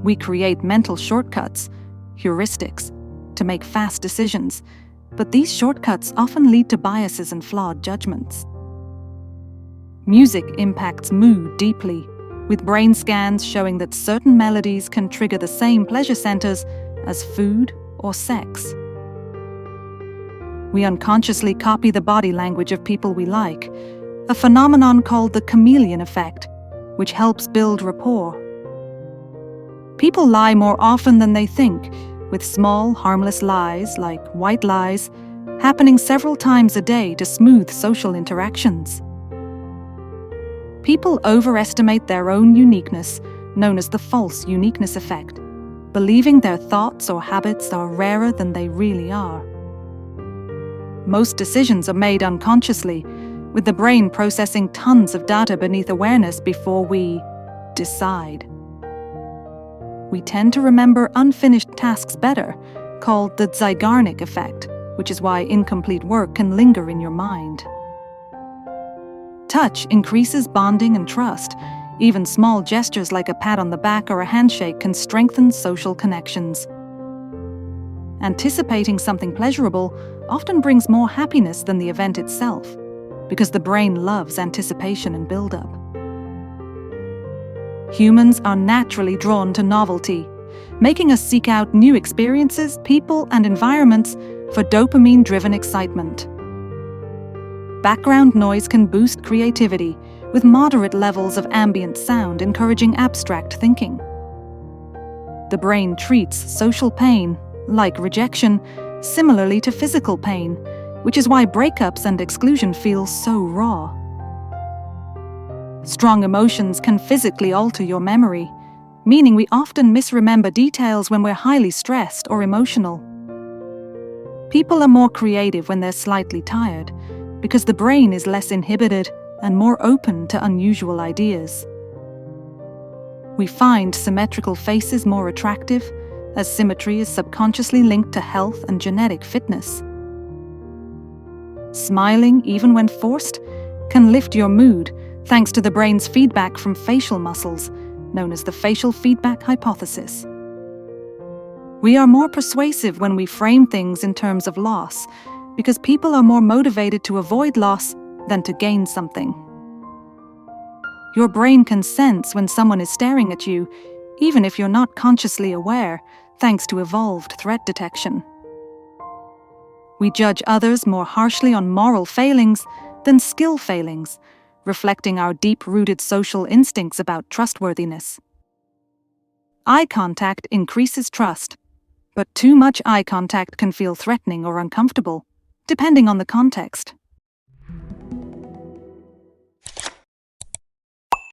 We create mental shortcuts, heuristics, to make fast decisions, but these shortcuts often lead to biases and flawed judgments. Music impacts mood deeply, with brain scans showing that certain melodies can trigger the same pleasure centers as food or sex. We unconsciously copy the body language of people we like, a phenomenon called the chameleon effect, which helps build rapport. People lie more often than they think, with small, harmless lies, like white lies, happening several times a day to smooth social interactions. People overestimate their own uniqueness, known as the false uniqueness effect, believing their thoughts or habits are rarer than they really are. Most decisions are made unconsciously, with the brain processing tons of data beneath awareness before we decide. We tend to remember unfinished tasks better, called the Zeigarnik effect, which is why incomplete work can linger in your mind. Touch increases bonding and trust. Even small gestures like a pat on the back or a handshake can strengthen social connections. Anticipating something pleasurable often brings more happiness than the event itself, because the brain loves anticipation and build-up. Humans are naturally drawn to novelty, making us seek out new experiences, people, and environments for dopamine-driven excitement. Background noise can boost creativity, with moderate levels of ambient sound encouraging abstract thinking. The brain treats social pain, like rejection, similarly to physical pain, which is why breakups and exclusion feel so raw. Strong emotions can physically alter your memory, meaning we often misremember details when we're highly stressed or emotional. People are more creative when they're slightly tired, because the brain is less inhibited and more open to unusual ideas. We find symmetrical faces more attractive, as symmetry is subconsciously linked to health and genetic fitness. Smiling, even when forced, can lift your mood thanks to the brain's feedback from facial muscles, known as the facial feedback hypothesis. We are more persuasive when we frame things in terms of loss, because people are more motivated to avoid loss than to gain something. Your brain can sense when someone is staring at you, even if you're not consciously aware, thanks to evolved threat detection. We judge others more harshly on moral failings than skill failings, reflecting our deep-rooted social instincts about trustworthiness. Eye contact increases trust, but too much eye contact can feel threatening or uncomfortable, depending on the context.